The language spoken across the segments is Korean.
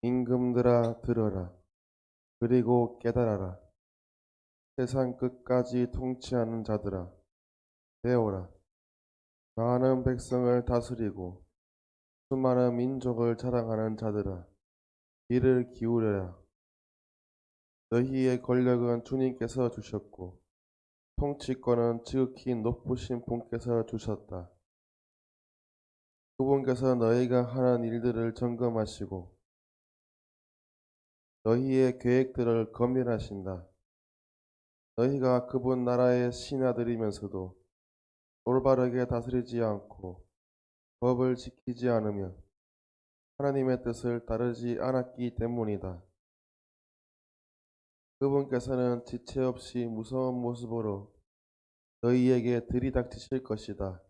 임금들아 들어라. 그리고 깨달아라. 세상 끝까지 통치하는 자들아 배워라. 많은 백성을 다스리고 수많은 민족을 자랑하는 자들아 귀를 기울여라. 너희의 권력은 주님께서 주셨고 통치권은 지극히 높으신 분께서 주셨다. 그분께서 너희가 하는 일들을 점검하시고 너희의 계획들을 검열하신다. 너희가 그분 나라의 신하들이면서도 올바르게 다스리지 않고 법을 지키지 않으며 하나님의 뜻을 따르지 않았기 때문이다. 그분께서는 지체 없이 무서운 모습으로 너희에게 들이닥치실 것이다.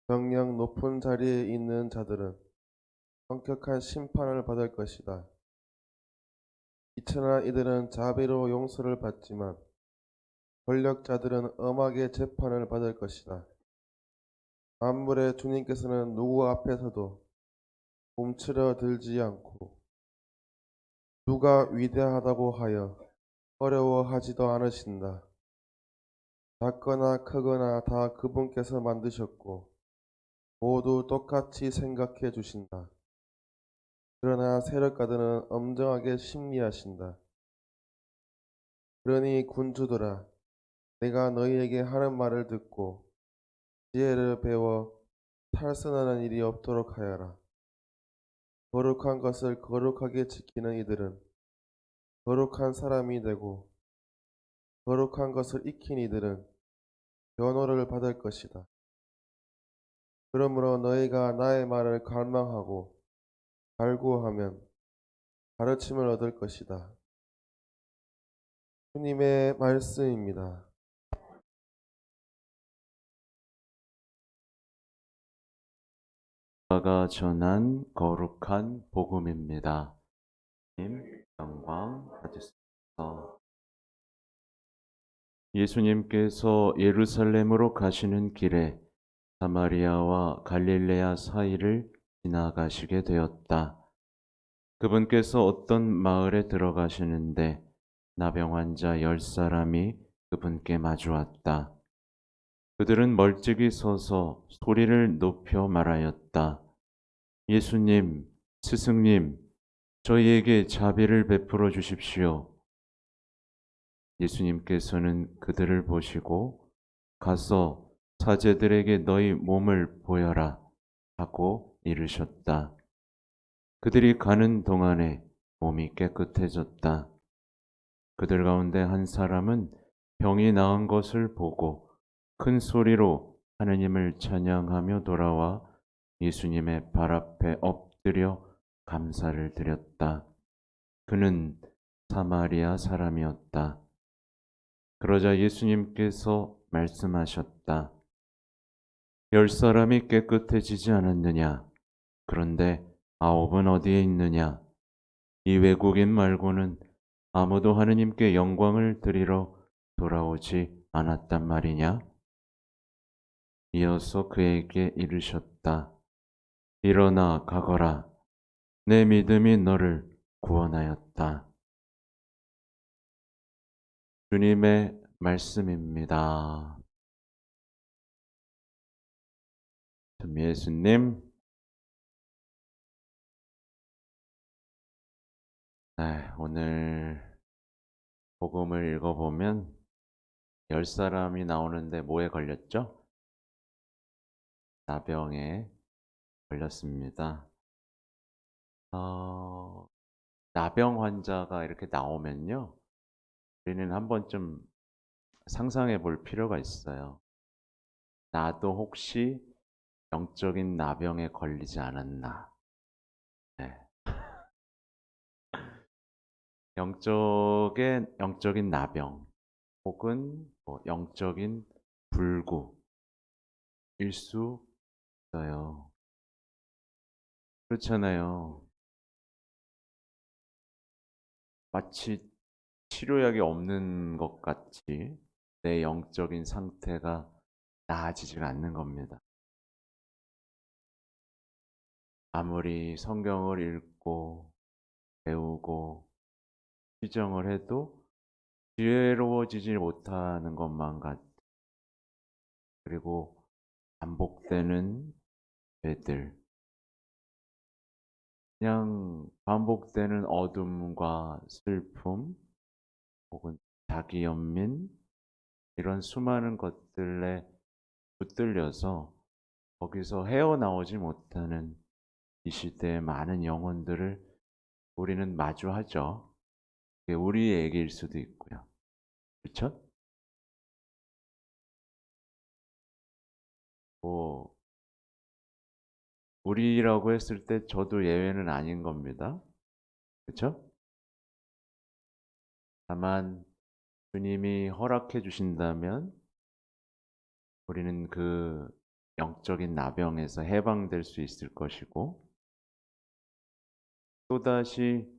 정녕 높은 자리에 있는 자들은 엄격한 심판을 받을 것이다. 이처나 이들은 자비로 용서를 받지만 권력자들은 엄하게 재판을 받을 것이다. 만물의 주님께서는 누구 앞에서도 움츠러들지 않고 누가 위대하다고 하여 어려워하지도 않으신다. 작거나 크거나 다 그분께서 만드셨고 모두 똑같이 생각해 주신다. 그러나 세력가들은 엄정하게 심리하신다. 그러니 군주들아, 내가 너희에게 하는 말을 듣고 지혜를 배워 탈선하는 일이 없도록 하여라. 거룩한 것을 거룩하게 지키는 이들은 거룩한 사람이 되고 거룩한 것을 익힌 이들은 변호를 받을 것이다. 그러므로 너희가 나의 말을 갈망하고 갈구하면 가르침을 얻을 것이다. 주님의 말씀입니다. 가 전한 거룩한 복음입니다. 님 영광 받으소서. 예수님께서 예루살렘으로 가시는 길에 사마리아와 갈릴레아 사이를 지나가시게 되었다. 그분께서 어떤 마을에 들어가시는데 나병 환자 10사람이 그분께 마주왔다. 그들은 멀찍이 서서 소리를 높여 말하였다. 예수님, 스승님, 저희에게 자비를 베풀어 주십시오. 예수님께서는 그들을 보시고 가서 사제들에게 너희 몸을 보여라 하고 이르셨다. 그들이 가는 동안에 몸이 깨끗해졌다. 그들 가운데 한 사람은 병이 나은 것을 보고 큰 소리로 하느님을 찬양하며 돌아와 예수님의 발 앞에 엎드려 감사를 드렸다. 그는 사마리아 사람이었다. 그러자 예수님께서 말씀하셨다. 10사람이 깨끗해지지 않았느냐? 그런데 9은 어디에 있느냐? 이 외국인 말고는 아무도 하느님께 영광을 드리러 돌아오지 않았단 말이냐? 이어서 그에게 이르셨다. 일어나 가거라. 내 믿음이 너를 구원하였다. 주님의 말씀입니다. 예수님, 오늘 복음을 읽어보면 10사람이 나오는데 뭐에 걸렸죠? 나병에 걸렸습니다. 나병 환자가 이렇게 나오면요, 우리는 한 번쯤 상상해 볼 필요가 있어요. 나도 혹시 영적인 나병에 걸리지 않았나? 네. 영적인 나병 혹은 뭐 영적인 불구일 수 있어요. 그렇잖아요. 마치 치료약이 없는 것 같이 내 영적인 상태가 나아지지가 않는 겁니다. 아무리 성경을 읽고 배우고 시정을 해도 지혜로워지지 못하는 것만 같. 그리고 반복되는 죄들, 그냥 반복되는 어둠과 슬픔, 혹은 자기 연민, 이런 수많은 것들에 붙들려서 거기서 헤어나오지 못하는 이 시대의 많은 영혼들을 우리는 마주하죠. 그게 우리의 얘기일 수도 있고요. 그렇죠? 뭐 우리라고 했을 때 저도 예외는 아닌 겁니다. 그렇죠? 다만 주님이 허락해 주신다면 우리는 그 영적인 나병에서 해방될 수 있을 것이고, 또다시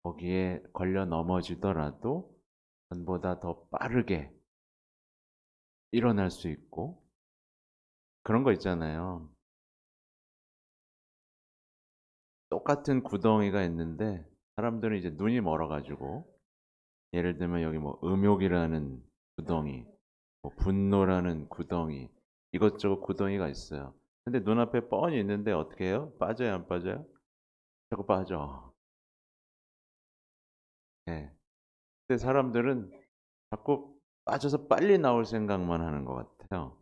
거기에 걸려 넘어지더라도 전보다 더 빠르게 일어날 수 있고, 그런 거 있잖아요. 똑같은 구덩이가 있는데 사람들은 이제 눈이 멀어가지고, 예를 들면 여기 뭐 음욕이라는 구덩이, 뭐 분노라는 구덩이, 이것저것 구덩이가 있어요. 근데 눈앞에 뻔히 있는데 어떻게 해요? 빠져요, 안 빠져요? 자꾸 빠져. 네. 근데 사람들은 자꾸 빠져서 빨리 나올 생각만 하는 것 같아요.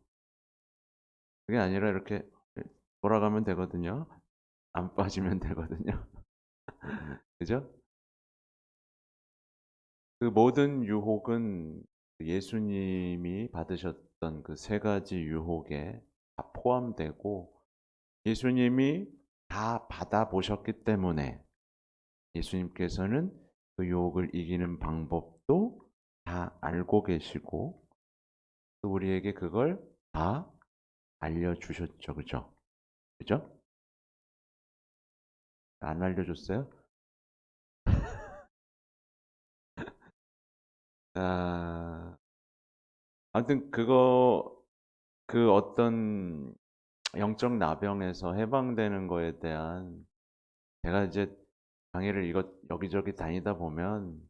그게 아니라 이렇게 돌아가면 되거든요. 안 빠지면 되거든요. 그죠? 그 모든 유혹은 예수님이 받으셨던 그 세 가지 유혹에 다 포함되고, 예수님이 다 받아보셨기 때문에 예수님께서는 그 유혹을 이기는 방법도 다 알고 계시고, 또 우리에게 그걸 다 알려주셨죠. 그죠? 그죠? 안 알려줬어요? 아, 아무튼 그 어떤 영적 나병에서 해방되는 거에 대한, 제가 이제 강의를 여기저기 다니다 보면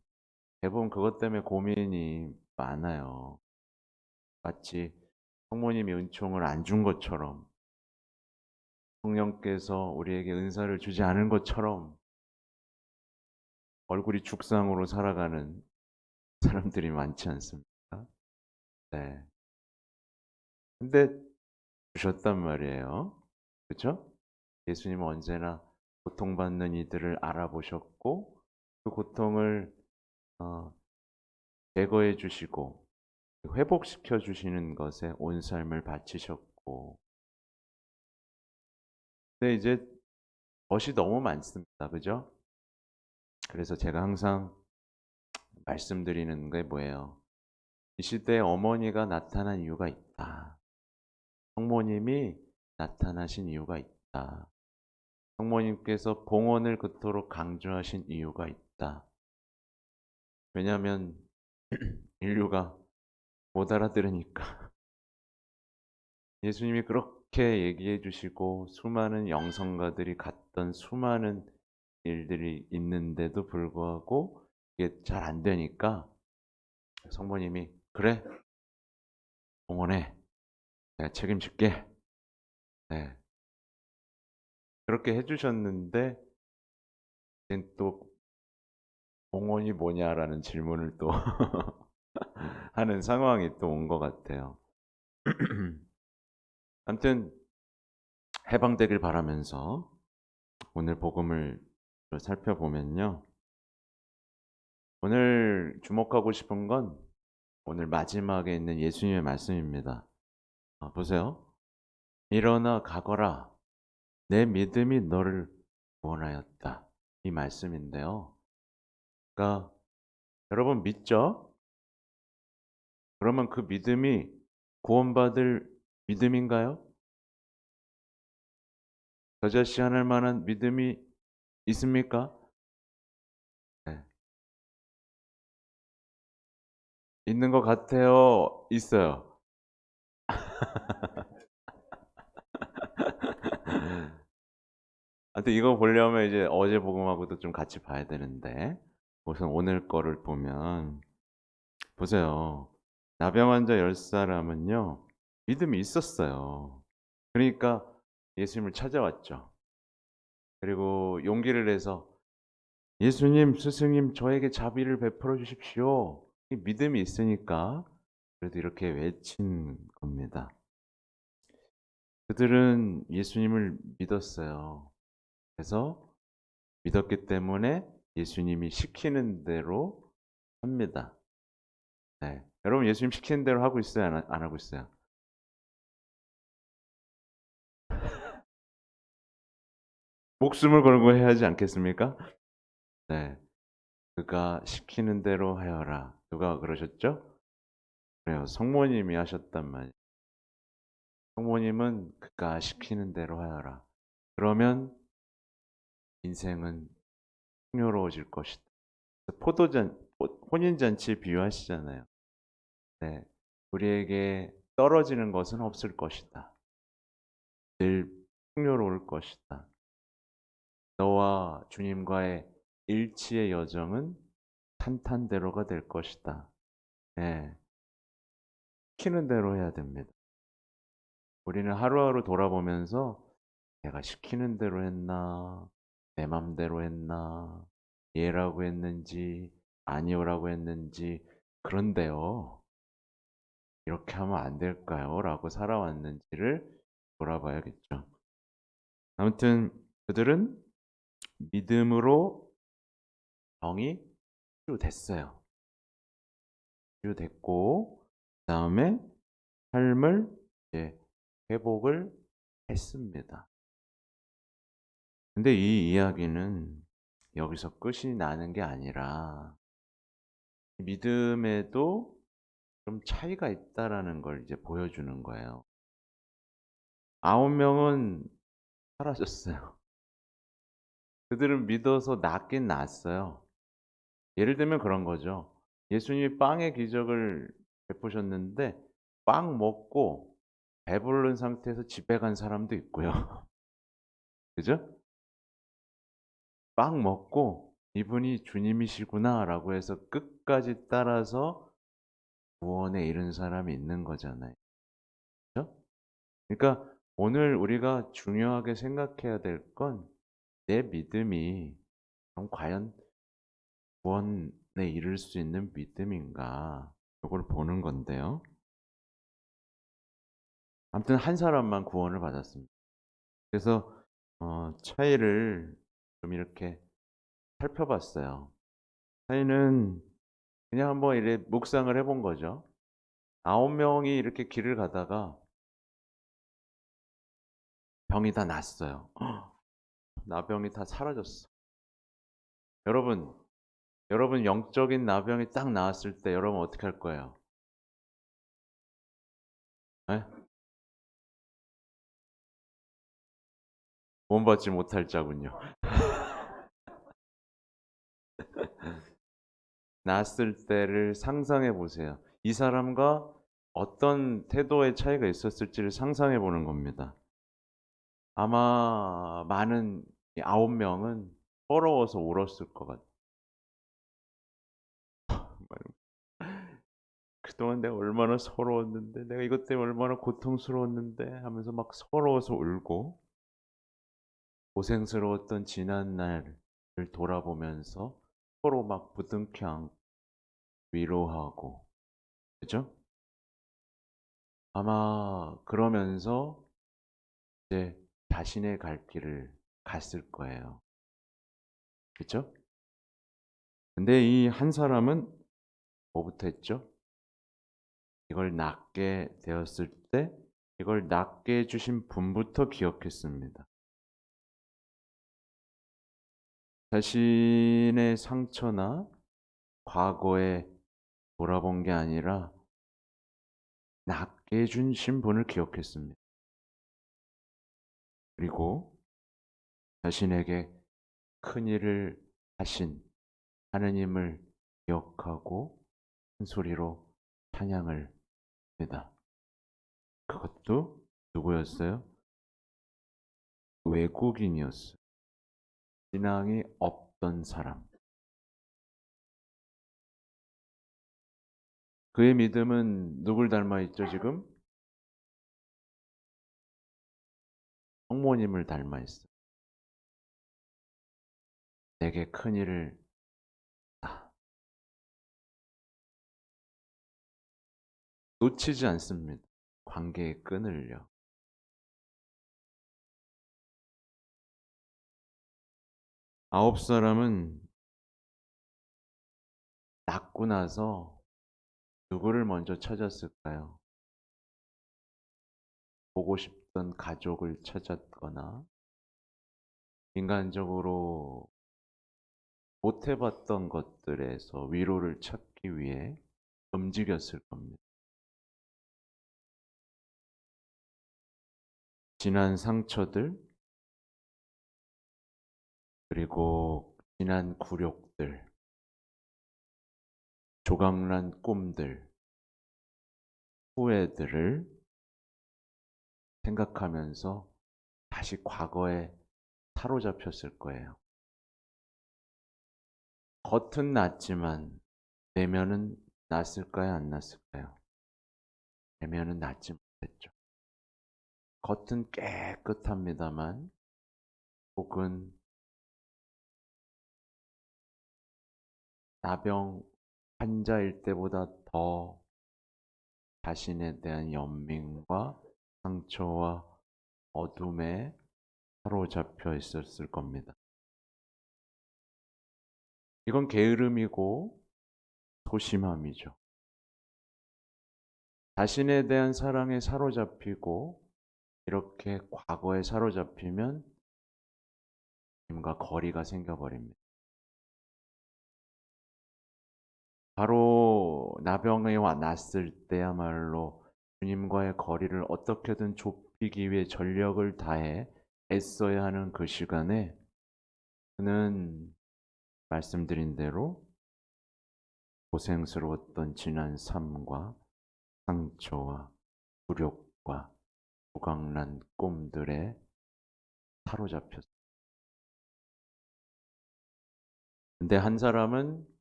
대부분 그것 때문에 고민이 많아요. 마치 성모님이 은총을 안 준 것처럼, 성령께서 우리에게 은사를 주지 않은 것처럼 얼굴이 죽상으로 살아가는 사람들이 많지 않습니까? 네. 근데 주셨단 말이에요. 그렇죠? 예수님은 언제나 고통받는 이들을 알아보셨고, 그 고통을 어, 제거해 주시고 회복시켜 주시는 것에 온 삶을 바치셨고, 근데 이제 것이 너무 많습니다. 그죠? 그래서 제가 항상 말씀드리는 게 뭐예요? 이 시대에 어머니가 나타난 이유가 있다. 성모님이 나타나신 이유가 있다. 성모님께서 봉헌을 그토록 강조하신 이유가 있다. 왜냐하면 인류가 못 알아들으니까. 예수님이 그렇게 얘기해 주시고 수많은 영성가들이 갔던 수많은 일들이 있는데도 불구하고 이게 잘 안 되니까 성모님이 그래, 봉헌해, 내가 책임질게. 네, 그렇게 해주셨는데 이젠 또 봉헌이 뭐냐라는 질문을 또 하는 상황이 또 온 것 같아요. 아무튼 해방되길 바라면서 오늘 복음을 살펴보면요. 오늘 주목하고 싶은 건 오늘 마지막에 있는 예수님의 말씀입니다. 보세요. 일어나 가거라. 내 믿음이 너를 구원하였다. 이 말씀인데요. 그러니까 여러분 믿죠? 그러면 그 믿음이 구원받을 믿음인가요? 저자시한할 만한 믿음이 있습니까? 네. 있는 것 같아요. 있어요. 하여튼 이거 보려면 이제 어제 복음하고도 좀 같이 봐야 되는데 우선 오늘 거를 보면 보세요. 나병 환자 10사람은요. 믿음이 있었어요. 그러니까 예수님을 찾아왔죠. 그리고 용기를 내서 "예수님, 스승님 저에게 자비를 베풀어 주십시오." 이 믿음이 있으니까 그래도 이렇게 외친 겁니다. 그들은 예수님을 믿었어요. 그래서 믿었기 때문에 예수님이 시키는 대로 합니다. 네. 여러분 예수님 시키는 대로 하고 있어요? 안 하고 있어요? 목숨을 걸고 해야 하지 않겠습니까? 네. 그가 시키는 대로 하여라. 누가 그러셨죠? 그래요. 성모님이 하셨단 말이에요. 성모님은 그가 시키는 대로 하여라. 그러면 인생은 풍요로워질 것이다. 혼인잔치 비유하시잖아요. 네. 우리에게 떨어지는 것은 없을 것이다. 늘 풍요로울 것이다. 너와 주님과의 일치의 여정은 탄탄대로가 될 것이다. 예. 시키는 대로 해야 됩니다. 우리는 하루하루 돌아보면서 내가 시키는 대로 했나, 내 맘대로 했나, 예라고 했는지, 아니오라고 했는지, 그런데요, 이렇게 하면 안 될까요? 라고 살아왔는지를 돌아봐야겠죠. 아무튼 그들은 믿음으로 병이 치유됐어요. 치유됐고, 그 다음에 삶을 이제 회복을 했습니다. 근데 이 이야기는 여기서 끝이 나는 게 아니라 믿음에도 좀 차이가 있다라는 걸 이제 보여주는 거예요. 9명은 사라졌어요. 그들은 믿어서 낫긴 낫어요. 예를 들면 그런 거죠. 예수님이 빵의 기적을 베푸셨는데 빵 먹고 배부른 상태에서 집에 간 사람도 있고요. 그죠? 빵 먹고 '이분이 주님이시구나.'라고 해서 끝까지 따라서 구원에 이른 사람이 있는 거잖아요. 그죠? 그러니까 오늘 우리가 중요하게 생각해야 될 건 내 믿음이 그럼 과연 구원에 이를 수 있는 믿음인가 요걸 보는 건데요. 아무튼 한 사람만 구원을 받았습니다. 그래서 차이를 좀 이렇게 살펴봤어요. 차이는 그냥 한번 이렇게 묵상을 해본 거죠. 9명이 이렇게 길을 가다가 병이 다 났어요. 나병이 다 사라졌어. 여러분, 여러분 영적인 나병이 딱 나왔을 때 여러분 어떻게 할 거예요? 예? 구원받지 못할 자군요. 났을 때를 상상해 보세요. 이 사람과 어떤 태도의 차이가 있었을지를 상상해 보는 겁니다. 아마 많은 이 9명은 서러워서 울었을 것 같아요. 그동안 내가 얼마나 서러웠는데, 내가 이것 때문에 얼마나 고통스러웠는데 하면서 막 서러워서 울고 고생스러웠던 지난 날을 돌아보면서 서로 막 부둥켜 안고 위로하고 그죠? 아마 그러면서 이제 자신의 갈 길을 갔을 거예요. 그죠? 근데 이 한 사람은 뭐부터 했죠? 이걸 낫게 되었을 때 이걸 낫게 해 주신 분부터 기억했습니다. 자신의 상처나 과거에 돌아본 게 아니라 낫게 해 주신 분을 기억했습니다. 그리고 자신에게 큰 일을 하신 하느님을 기억하고 큰 소리로 찬양을 합니다. 그것도 누구였어요? 외국인이었어요. 신앙이 없던 사람. 그의 믿음은 누굴 닮아 있죠, 지금? 성모님을 닮아 있어요. 내게 큰 일을 다 놓치지 않습니다. 관계의 끈을요. 아홉 사람은 낳고 나서 누구를 먼저 찾았을까요? 보고 싶던 가족을 찾았거나 인간적으로 못 해봤던 것들에서 위로를 찾기 위해 움직였을 겁니다. 지난 상처들, 그리고 지난 굴욕들, 조각난 꿈들, 후회들을 생각하면서 다시 과거에 사로잡혔을 거예요. 겉은 낫지만 내면은 낫을까요? 안 낫을까요? 내면은 낫지 못했죠. 겉은 깨끗합니다만 혹은 나병 환자일 때보다 더 자신에 대한 연민과 상처와 어둠에 사로잡혀 있었을 겁니다. 이건 게으름이고 소심함이죠. 자신에 대한 사랑에 사로잡히고 이렇게 과거에 사로잡히면 주님과 거리가 생겨버립니다. 바로 나병이 났을 때야말로 주님과의 거리를 어떻게든 좁히기 위해 전력을 다해 애써야 하는 그 시간에 그는 말씀드린 대로 고생스러웠던 지난 삶과 상처와 굴욕과 조각난 꿈들에 사로잡혔어요. 근데 한 사람은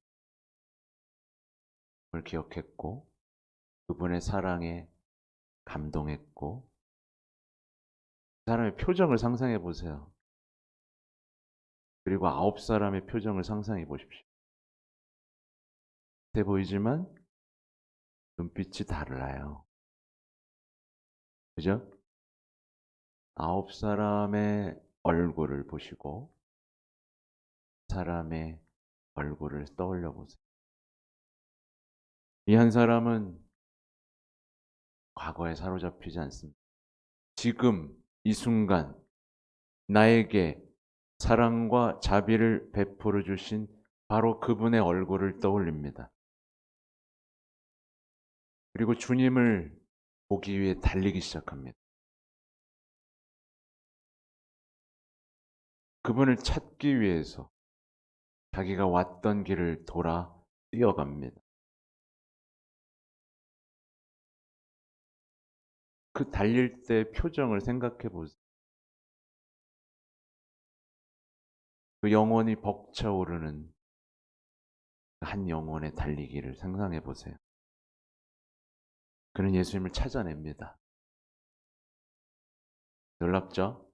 그걸 기억했고 그분의 사랑에 감동했고 그 사람의 표정을 상상해 보세요. 그리고 아홉 사람의 표정을 상상해 보십시오. 비슷해 보이지만 눈빛이 달라요. 그죠? 아홉 사람의 얼굴을 보시고 사람의 얼굴을 떠올려 보세요. 이 한 사람은 과거에 사로잡히지 않습니다. 지금 이 순간 나에게 사랑과 자비를 베풀어 주신 바로 그분의 얼굴을 떠올립니다. 그리고 주님을 보기 위해 달리기 시작합니다. 그분을 찾기 위해서 자기가 왔던 길을 돌아 뛰어갑니다. 그 달릴 때 표정을 생각해 보세요. 그 영혼이 벅차오르는 한 영혼의 달리기를 상상해 보세요. 그는 예수님을 찾아냅니다. 놀랍죠?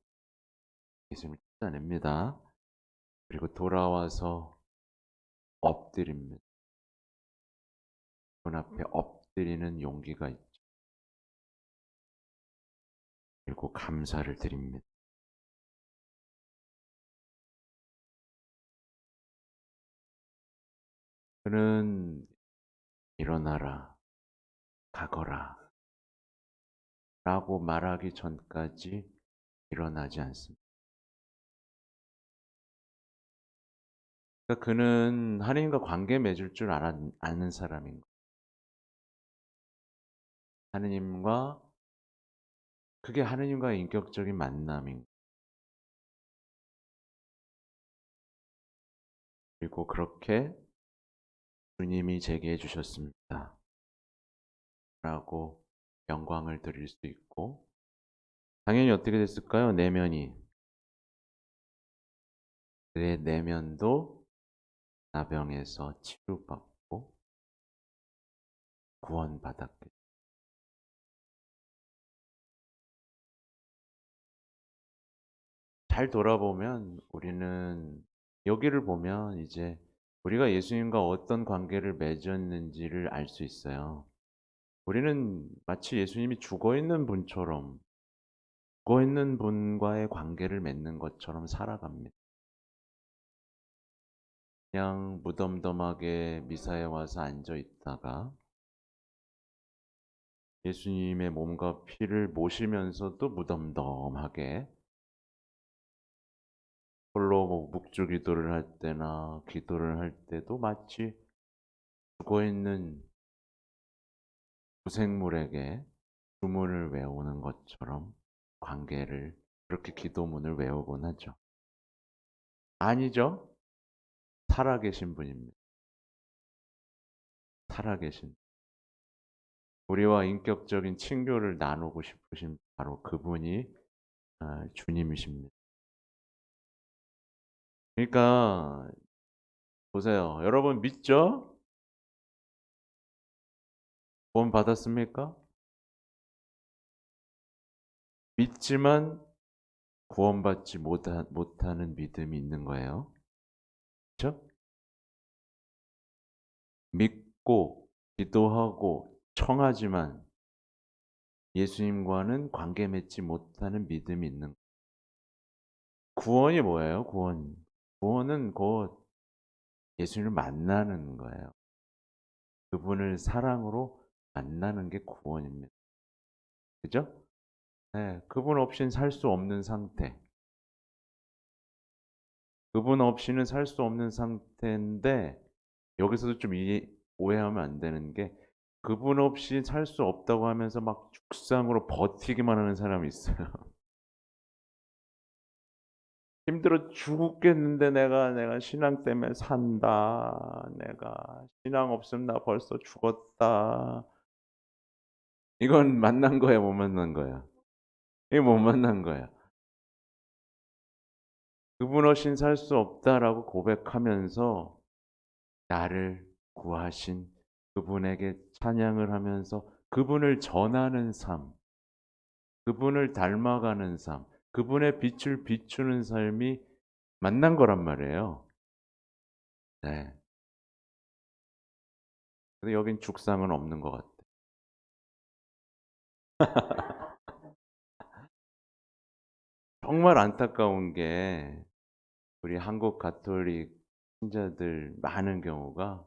예수님을 찾아냅니다. 그리고 돌아와서 엎드립니다. 그 앞에 엎드리는 용기가 있죠. 그리고 감사를 드립니다. 그는 일어나라, 가거라 라고 말하기 전까지 일어나지 않습니다. 그러니까 그는 하나님과 관계 맺을 줄 아는 사람인 거예요. 하느님과 그게 하느님과의 인격적인 만남인 거예요. 그리고 그렇게 주님이 제게 해주셨습니다. 라고 영광을 드릴 수 있고 당연히 어떻게 됐을까요? 내면이 그의 내면도 나병에서 치료받고 구원받았겠죠. 잘 돌아보면 우리는 여기를 보면 이제 우리가 예수님과 어떤 관계를 맺었는지를 알 수 있어요. 우리는 마치 예수님이 죽어 있는 분처럼 죽어 있는 분과의 관계를 맺는 것처럼 살아갑니다. 그냥 무덤덤하게 미사에 와서 앉아 있다가 예수님의 몸과 피를 모시면서도 무덤덤하게 홀로 뭐 묵주 기도를 할 때나 기도를 할 때도 마치 죽어 있는 구생물에게 주문을 외우는 것처럼 관계를 그렇게 기도문을 외우곤 하죠. 아니죠. 살아계신 분입니다. 살아계신 우리와 인격적인 친교를 나누고 싶으신 바로 그분이 주님이십니다. 그러니까 보세요. 여러분 믿죠? 구원 받았습니까? 믿지만 구원받지 못하는 믿음이 있는 거예요. 그렇죠? 믿고 기도하고 청하지만 예수님과는 관계 맺지 못하는 믿음이 있는 거예요. 구원이 뭐예요? 구원은 곧 예수님을 만나는 거예요. 그분을 사랑으로 만나는 게 구원입니다. 그죠? 네, 그분 없이는 살 수 없는 상태. 그분 없이는 살 수 없는 상태인데 여기서도 좀 오해하면 안 되는 게 그분 없이 살 수 없다고 하면서 막 죽상으로 버티기만 하는 사람이 있어요. 힘들어 죽겠는데 내가 신앙 때문에 산다. 내가 신앙 없으면 나 벌써 죽었다. 이건 만난 거야, 못 만난 거야? 이게 못 만난 거야. 그분 없이는 살 수 없다라고 고백하면서 나를 구하신 그분에게 찬양을 하면서 그분을 전하는 삶, 그분을 닮아가는 삶, 그분의 빛을 비추는 삶이 만난 거란 말이에요. 네. 근데 여긴 죽상은 없는 것 같아. 정말 안타까운 게 우리 한국 가톨릭 신자들 많은 경우가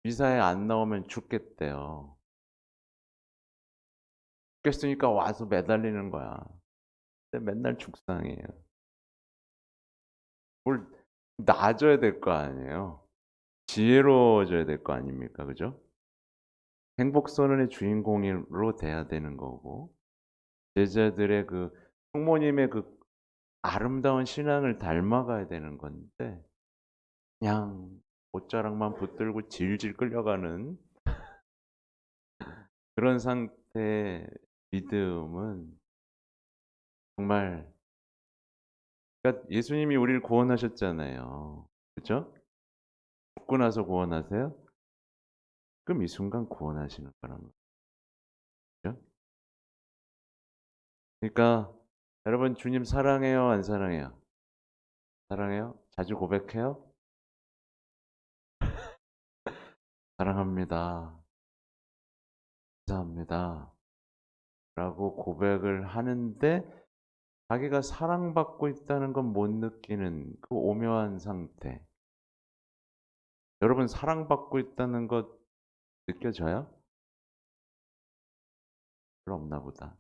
미사에 안 나오면 죽겠대요. 죽겠으니까 와서 매달리는 거야. 근데 맨날 죽상이에요. 뭘 나아져야 될 거 아니에요. 지혜로워져야 될 거 아닙니까? 그죠? 행복선언의 주인공으로 돼야 되는 거고 제자들의 그 성모님의 그 아름다운 신앙을 닮아가야 되는 건데 그냥 옷자락만 붙들고 질질 끌려가는 그런 상태의 믿음은 정말 그러니까 예수님이 우리를 구원하셨잖아요. 그죠? 죽고 나서 구원하세요? 그럼 이 순간 구원하시는 거란 말이죠. 그러니까 여러분 주님 사랑해요, 안 사랑해요? 사랑해요? 자주 고백해요? 사랑합니다. 감사합니다. 라고 고백을 하는데 자기가 사랑받고 있다는 건 못 느끼는 그 오묘한 상태. 여러분 사랑받고 있다는 것 느껴져요? 별로 없나 보다.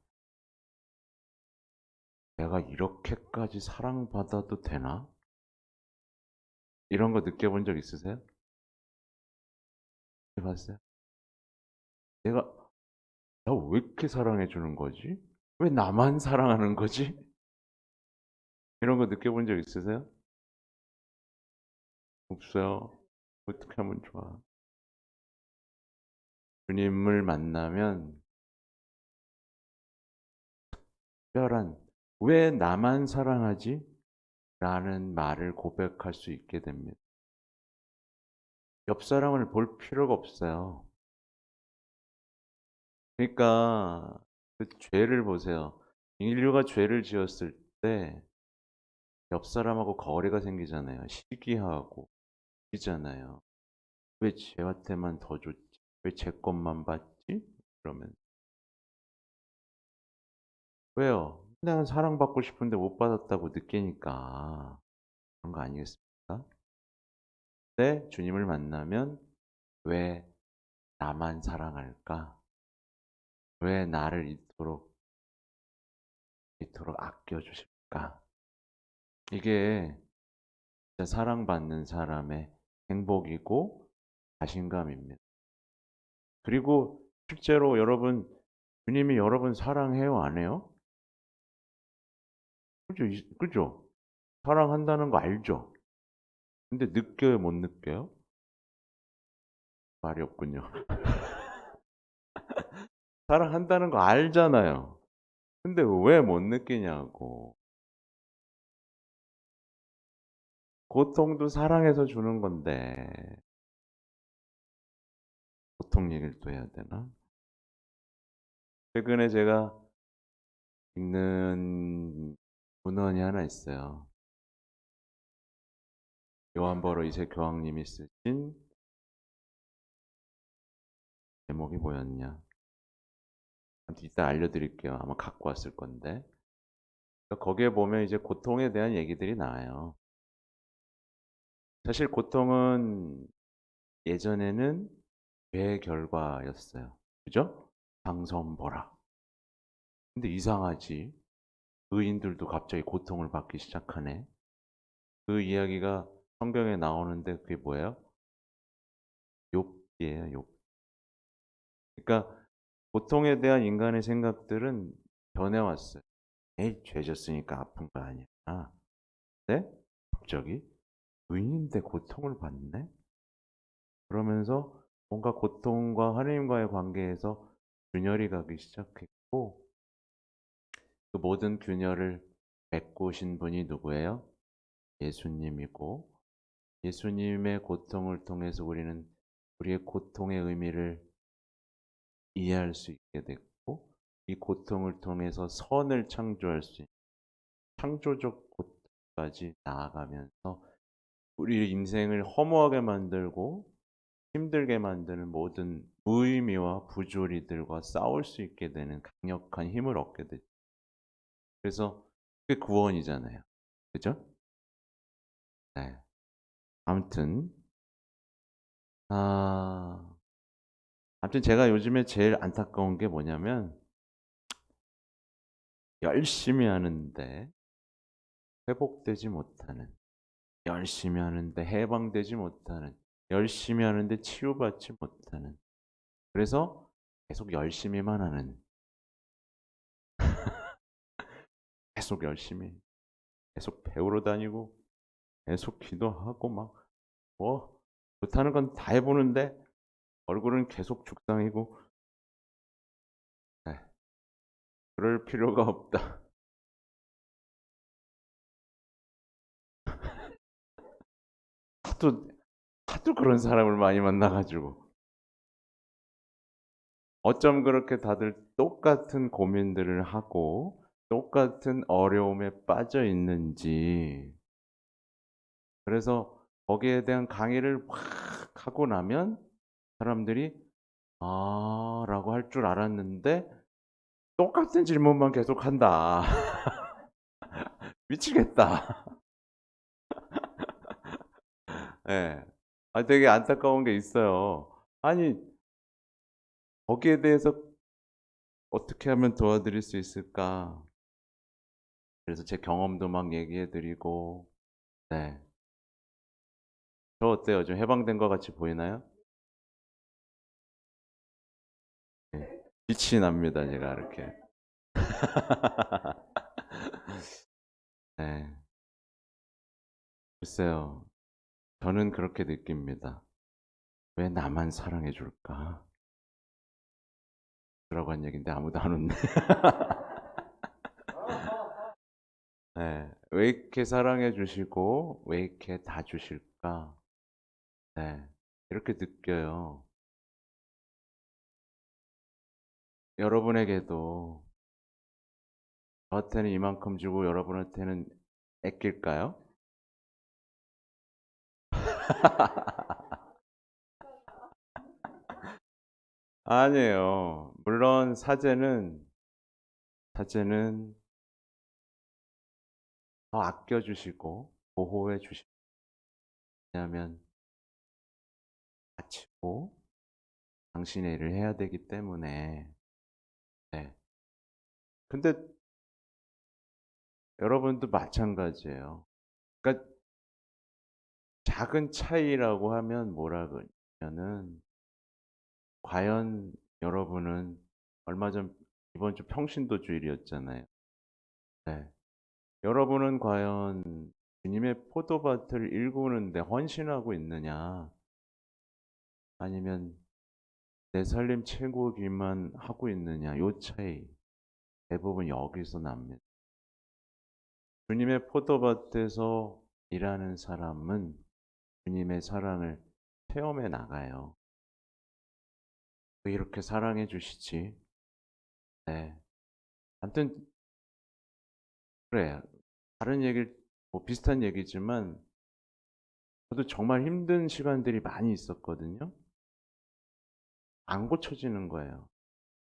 내가 이렇게까지 사랑받아도 되나? 이런 거 느껴본 적 있으세요? 해봤어요? 내가 나 왜 이렇게 사랑해 주는 거지? 왜 나만 사랑하는 거지? 이런 거 느껴본 적 있으세요? 없어요. 어떻게 하면 좋아? 주님을 만나면 특별한 왜 나만 사랑하지? 라는 말을 고백할 수 있게 됩니다. 옆 사람을 볼 필요가 없어요. 그러니까 그 죄를 보세요. 인류가 죄를 지었을 때 옆 사람하고 거리가 생기잖아요. 시기하고 이잖아요. '왜 쟤한테만 더 줬지? 왜 쟤 것만 받지?' 그러면 왜요? 내가 사랑받고 싶은데 못 받았다고 느끼니까 그런 거 아니겠습니까? 근데 주님을 만나면 '왜 나만 사랑할까? 왜 나를 이토록 아껴 주실까?' 이게 진짜 사랑받는 사람의 행복이고 자신감입니다. 그리고 실제로 여러분 주님이 여러분 사랑해요, 안 해요? 그죠? 그죠? 사랑한다는 거 알죠? 근데 느껴요, 못 느껴요? 말이 없군요. 사랑한다는 거 알잖아요. 근데 왜 못 느끼냐고. 고통도 사랑해서 주는 건데 고통 얘기를 또 해야 되나? 최근에 제가 읽는 문헌이 하나 있어요. 요한버로 이세 교황님이 쓰신 제목이 뭐였냐? 아무튼 이따 알려드릴게요. 아마 갖고 왔을 건데. 그러니까 거기에 보면 이제 고통에 대한 얘기들이 나와요. 사실 고통은 예전에는 죄의 결과였어요. 그죠? 장선벌악. 근데 이상하지. 의인들도 갑자기 고통을 받기 시작하네. 그 이야기가 성경에 나오는데 그게 뭐예요? 욥기예요, 욥. 그러니까 고통에 대한 인간의 생각들은 변해왔어요. 에이, 죄 졌으니까 아픈 거 아니야. 네? 갑자기 의인인데 고통을 받네? 그러면서 뭔가 고통과 하나님과의 관계에서 균열이 가기 시작했고 그 모든 균열을 메꾸신 분이 누구예요? 예수님이고 예수님의 고통을 통해서 우리는 우리의 고통의 의미를 이해할 수 있게 됐고 이 고통을 통해서 선을 창조할 수 있는 창조적 고통까지 나아가면서 우리 인생을 허무하게 만들고 힘들게 만드는 모든 무의미와 부조리들과 싸울 수 있게 되는 강력한 힘을 얻게 되죠. 그래서 그게 구원이잖아요. 그죠? 네. 아무튼 아 아무튼 제가 요즘에 제일 안타까운 게 뭐냐면 열심히 하는데 회복되지 못하는, 열심히 하는데 해방되지 못하는, 열심히 하는데 치유받지 못하는. 그래서 계속 열심히만 하는, 계속 열심히, 계속 배우러 다니고, 계속 기도하고 막 뭐 못하는 건 다 해보는데 얼굴은 계속 죽상이고, 네, 그럴 필요가 없다. 하도 하도 그런 사람을 많이 만나가지고 어쩜 그렇게 다들 똑같은 고민들을 하고 똑같은 어려움에 빠져 있는지. 그래서 거기에 대한 강의를 확 하고 나면 사람들이 "아" 라고 할 줄 알았는데 똑같은 질문만 계속한다. 미치겠다. 예. 되게 안타까운 게 있어요. 아니 거기에 대해서 어떻게 하면 도와드릴 수 있을까? 그래서 제 경험도 막 얘기해 드리고. 네. 저 어때요? 좀 해방된 것 같이 보이나요? 네. 빛이 납니다, 제가 이렇게. 네. 글쎄요. 저는 그렇게 느낍니다. '왜 나만 사랑해 줄까?' 라고 한 얘기인데 아무도 안 웃네. 네. 왜 이렇게 사랑해 주시고 왜 이렇게 다 주실까? 네. 이렇게 느껴요. 여러분에게도 저한테는 이만큼 주고 여러분한테는 아낄까요? 아니에요. 물론 사제는 더 아껴 주시고 보호해 주시고 왜냐하면 바치고 당신의 일을 해야 되기 때문에. 네. 근데 여러분도 마찬가지예요. 그러니까 작은 차이라고 하면 뭐라 그러냐면은 과연 여러분은 얼마 전 이번 주 평신도 주일이었잖아요. 네. 여러분은 과연 주님의 포도밭을 일구는데 헌신하고 있느냐? 아니면 내 살림 채우기만 하고 있느냐? 요 차이 대부분 여기서 납니다. 주님의 포도밭에서 일하는 사람은 주님의 사랑을 체험해 나가요. 왜 이렇게 사랑해 주시지? 네. 아무튼 그래. 다른 얘기를 뭐 비슷한 얘기지만 저도 정말 힘든 시간들이 많이 있었거든요. 안 고쳐지는 거예요.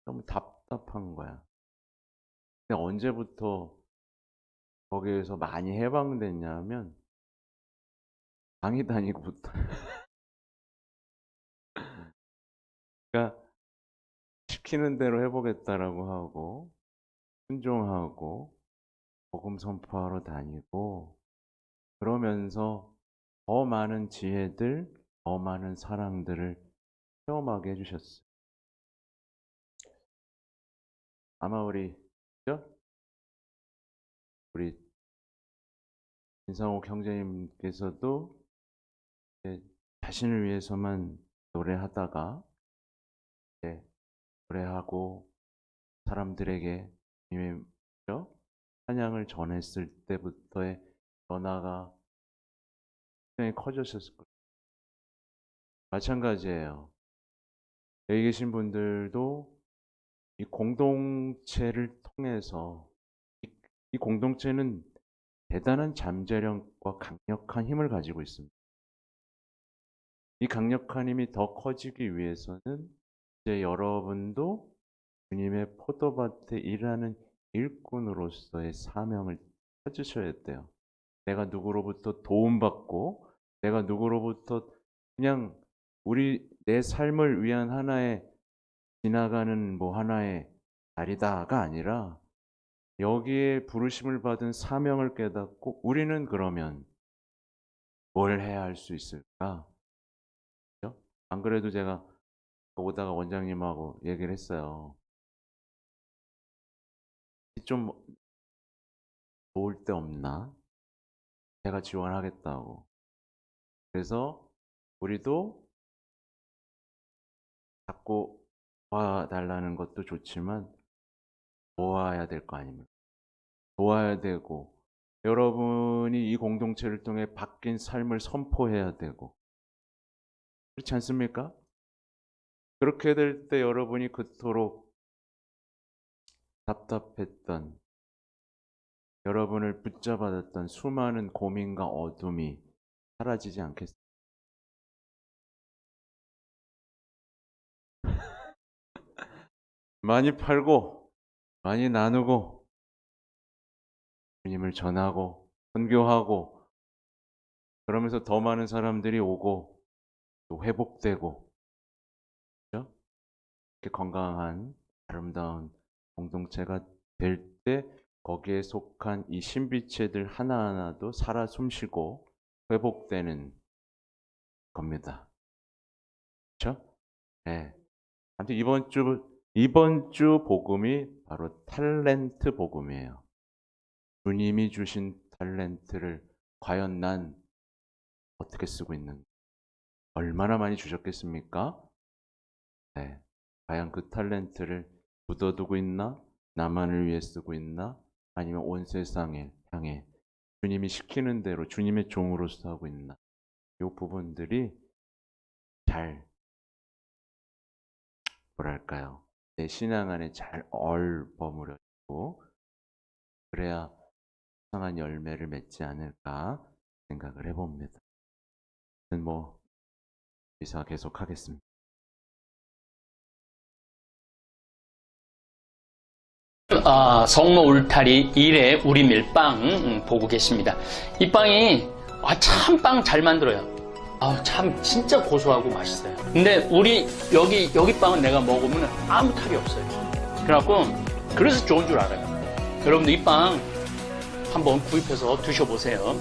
너무 답답한 거야. 근데 언제부터 거기에서 많이 해방됐냐면 강의 다니고부터. 그러니까 시키는 대로 해 보겠다라고 하고 순종하고 복음 선포하러 다니고 그러면서 더 많은 지혜들, 더 많은 사랑들을 체험하게 해 주셨어요. 아마 그죠? 우리 김상옥 형제님께서도 이제 자신을 위해서만 노래하다가 이제 노래하고 사람들에게 주님의 그죠? 찬양을 전했을 때부터의 변화가 굉장히 커졌을 거예요. 마찬가지예요. 여기 계신 분들도 이 공동체를 통해서 이, 이 공동체는 대단한 잠재력과 강력한 힘을 가지고 있습니다. 이 강력한 힘이 더 커지기 위해서는 이제 여러분도 주님의 포도밭에 일하는 일꾼으로서의 사명을 찾으셔야 돼요. 내가 누구로부터 도움받고 내가 누구로부터 그냥 내 삶을 위한 하나의 지나가는 뭐 하나의 자리다가 아니라 여기에 부르심을 받은 사명을 깨닫고 우리는 그러면 뭘 해야 할 수 있을까? 그죠? 안 그래도 제가 오다가 원장님하고 얘기를 했어요. 좀 도울 데 없나? 제가 지원하겠다고. 그래서 우리도 자꾸 도와달라는 것도 좋지만 도와야 될 거 아닙니까? 도와야 되고 여러분이 이 공동체를 통해 바뀐 삶을 선포해야 되고 그렇지 않습니까? 그렇게 될 때 여러분이 그토록 답답했던 여러분을 붙잡아뒀던 수많은 고민과 어둠이 사라지지 않겠습니까? 많이 팔고 많이 나누고 주님을 전하고 선교하고 그러면서 더 많은 사람들이 오고 또 회복되고 그렇죠? 이렇게 건강한 아름다운 공동체가 될 때 거기에 속한 이 신비체들 하나하나도 살아 숨쉬고 회복되는 겁니다. 그렇죠? 네. 아무튼 이번 주 복음이 바로 탤런트 복음이에요. 주님이 주신 탤런트를 과연 난 어떻게 쓰고 있는가? 얼마나 많이 주셨겠습니까? 네. 과연 그 탤런트를 묻어두고 있나? 나만을 위해 쓰고 있나? 아니면 온 세상을 향해 주님이 시키는 대로 주님의 종으로서 하고 있나? 이 부분들이 잘 뭐랄까요? 내 신앙 안에 잘 얼버무려지고 그래야 상한 열매를 맺지 않을까 생각을 해봅니다. 뭐 이사 계속하겠습니다. 성모 울타리 1회 우리 밀빵 보고 계십니다. 이 빵이 참 빵 잘 만들어요. 참 진짜 고소하고 맛있어요. 근데 우리 여기 빵은 내가 먹으면 아무 탈이 없어요. 그래갖고 그래서 좋은 줄 알아요. 여러분들 이 빵 한번 구입해서 드셔보세요.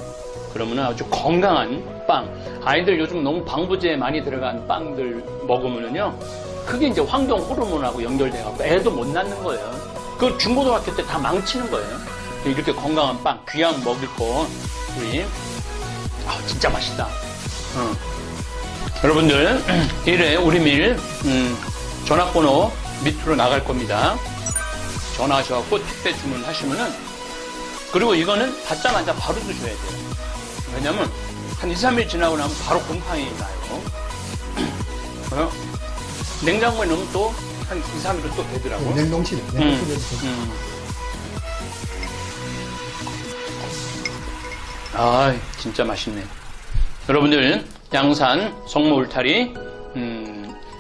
그러면 아주 건강한 빵. 아이들 요즘 너무 방부제 많이 들어간 빵들 먹으면요, 그게 이제 황동 호르몬하고 연결돼갖고 애도 못 낳는 거예요. 그 중고등학교 때 다 망치는 거예요. 이렇게 건강한 빵, 귀한 먹을 거, 우리, 진짜 맛있다. 여러분들, 1회 우리 밀, 전화번호 밑으로 나갈 겁니다. 전화하셔갖고 택배 주문하시면은, 그리고 이거는 받자마자 바로 드셔야 돼요. 왜냐면, 한 2, 3일 지나고 나면 바로 곰팡이 나요. 냉장고에 넣으면 또, 한 2, 3일은 또 되더라고. 냉동실에. 진짜 맛있네. 여러분들, 양산 성모 울타리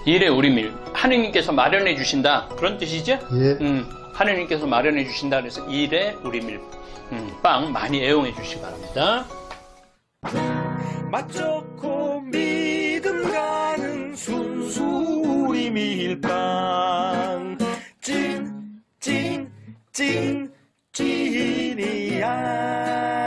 1회 우리 밀 하느님께서 마련해 주신다, 그런 뜻이죠? 예. 하느님께서 마련해 주신다 그래서 1회 우리 밀 빵 많이 애용해 주시기 바랍니다. 맛 좋고 믿음 가는 순수 우리 밀빵 찐이야.